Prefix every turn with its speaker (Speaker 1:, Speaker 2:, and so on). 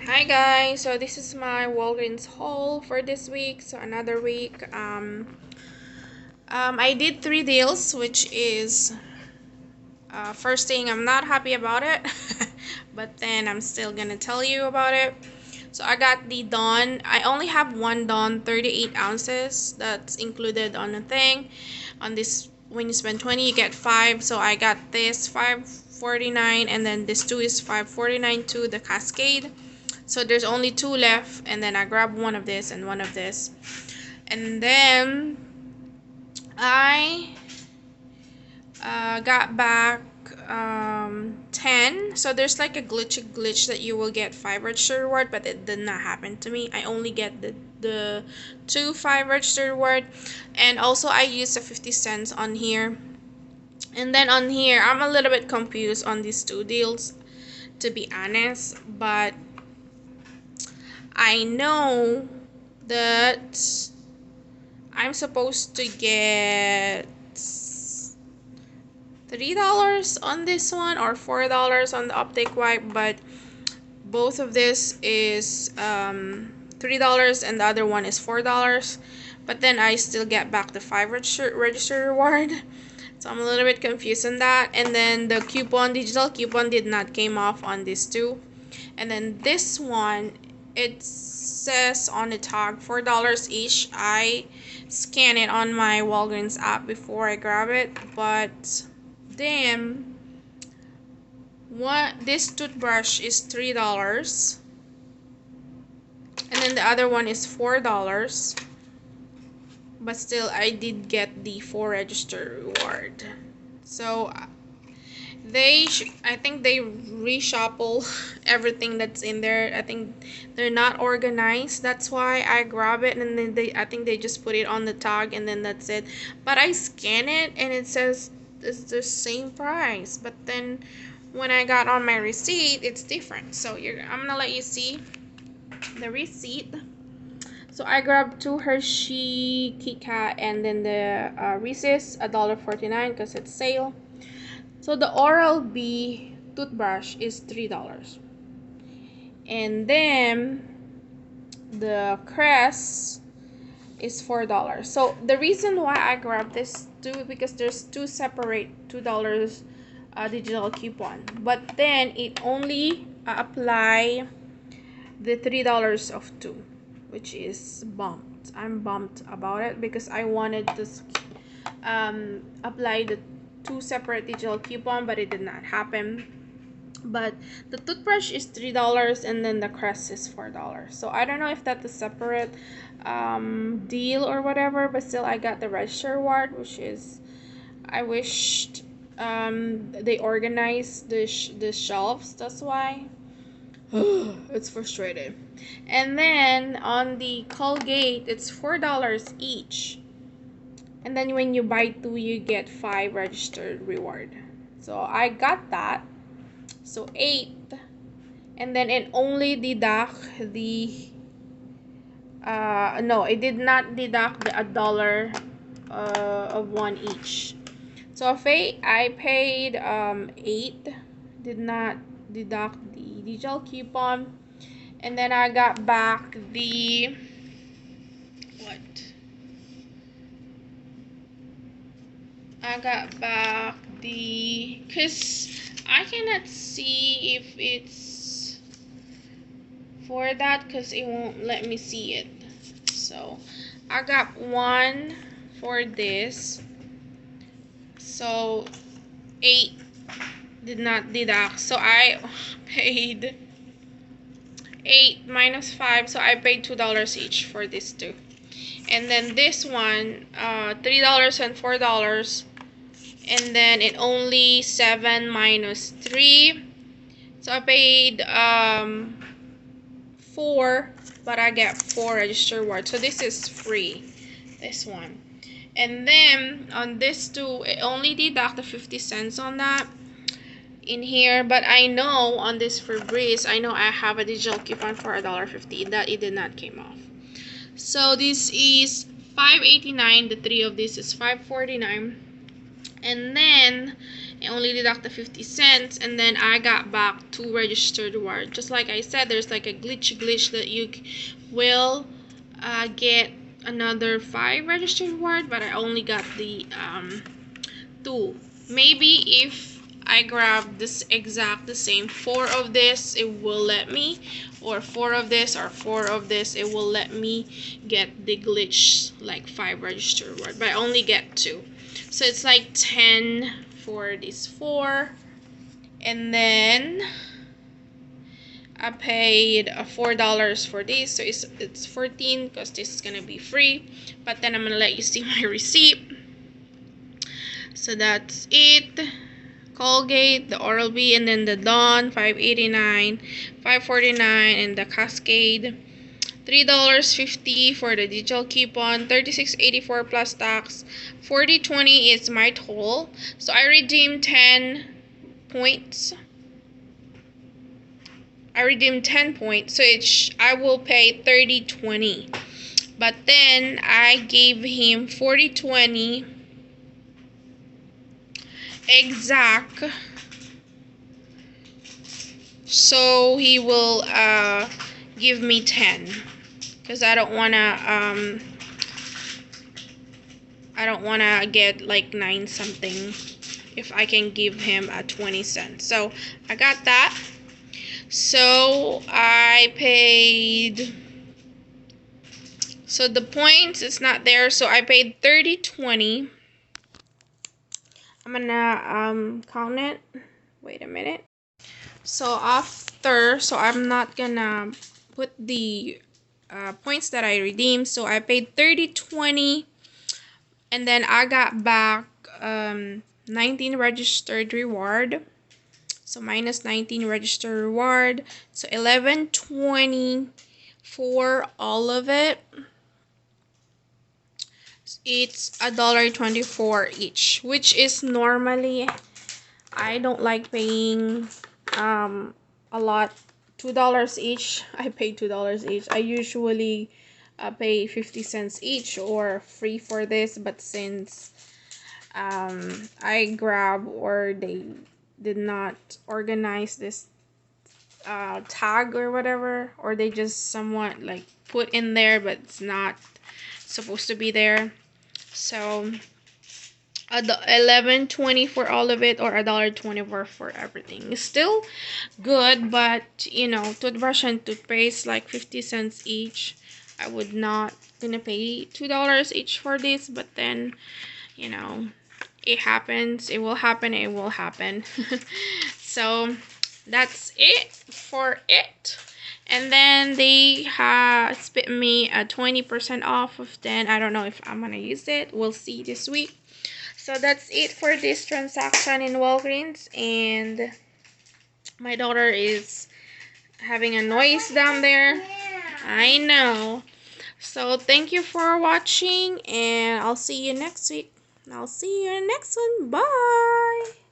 Speaker 1: Hi guys, so this is my Walgreens haul for this week. So another week. I did 3 deals, which is first thing, I'm not happy about it, but then I'm still gonna tell you about it. So I got the Dawn. I only have one Dawn, 38 ounces. That's included on the thing. On this, when you spend 20, you get 5. So I got this 5.49, and then this two is 5.49 too, the Cascade. So there's only 2 left, and then I grabbed one of this and one of this, and then I got back 10. So there's like a glitch that you will get 5 register reward, but it did not happen to me. I only get the 2 5 register reward, and also I used a 50 cents on here. And then on here, I'm a little bit confused on these 2 deals, to be honest, but I know that I'm supposed to get $3 on this one or $4 on the optic wipe, but both of this is $3 and the other one is $4. But then I still get back the 5 register reward. So I'm a little bit confused on that. And then the digital coupon did not came off on this too. And then this one, it says on the tag $4 each. I scan it on my Walgreens app before I grab it, but then this toothbrush is $3, and then the other one is $4. But still, I did get the 4 register reward. So I think they reshuffle everything that's in there. I think they're not organized. That's why I grab it, and then I think they just put it on the tag, and then that's it. But I scan it and it says it's the same price, but then when I got on my receipt, it's different. So I'm gonna let you see the receipt. So I grabbed 2 Hershey Kit Kat, and then the Reese's, $1.49 because it's sale. So the Oral-B toothbrush is $3, and then the Crest is $4. So the reason why I grabbed this too, because there's 2 separate $2 digital coupon, but then it only apply the $3 of 2, which is bumped. I'm bumped about it because I wanted to apply the 2 separate digital coupon, but it did not happen. But the toothbrush is $3, and then the Crest is $4. So I don't know if that's a separate deal or whatever, but still I got the register reward, which is, I wished they organized the shelves. That's why. It's frustrating. And then on the Colgate, it's $4 each, and then when you buy 2, you get 5 registered reward. So I got that, so 8, and then it only deduct the no, it did not deduct the $1 of 1 each. So if I paid 8, did not deduct the digital coupon, and then I got back the because I cannot see if it's for that because it won't let me see it. So I got 1 for this, so 8 did not deduct, so I paid 8 minus 5, so I paid $2 each for this too. And then this one, $3 and $4, and then it only 7 minus 3, so I paid 4, but I get 4 register reward. So this is free, this one. And then on this too, it only deduct the 50 cents on that in here, but I know on this Febreze, I know I have a digital coupon for $1.50 that it did not came off. So this is $5.89. The 3 of this is $5.49. And then it only deducted 50 cents, and then I got back 2 registered reward. Just like I said, there's like a glitch that you will get another 5 registered reward, but I only got the 2. Maybe if I grab this the same 4 of this, it will let me, or 4 of this or 4 of this, it will let me get the glitch like 5 registered reward, but I only get 2. So it's like 10 for these 4, and then I paid $4 for this, so it's 14 because this is gonna be free. But then I'm gonna let you see my receipt. So that's it. Colgate, the Oral-B, and then the Dawn, $5.89, $5.49, and the Cascade, $3.50 for the digital coupon, $36.84 plus tax, $40.20 is my total. So I redeemed 10 points. So I will pay $30.20. But then I gave him $40.20 exact, so he will give me 10, because I don't wanna get like 9 something if I can give him a 20 cents. So I got that. So I paid, so the points is not there, so I paid $30.20. I'm gonna count it. Wait a minute. So I'm not gonna put the points that I redeemed. So I paid $30.20, and then I got back 19 registered reward. So minus 19 registered reward. So $11.20 for all of it. It's $1.24 each, which is normally, I don't like paying a lot. $2 each. I pay $2 each. I usually pay 50 cents each or free for this, but since I grab, or they did not organize this tag or whatever, or they just somewhat like put in there but it's not supposed to be there. So $11.20 for all of it, or $1.24 for everything. It's still good, but you know, toothbrush and toothpaste like 50 cents each. I would not gonna pay $2 each for this, but then you know, it happens, it will happen, it will happen. So that's it for it. And then they spit me a 20% off of 10. I don't know if I'm gonna use it. We'll see this week. So that's it for this transaction in Walgreens. And my daughter is having a noise down there. I know. So thank you for watching, and I'll see you next week. I'll see you in the next one. Bye.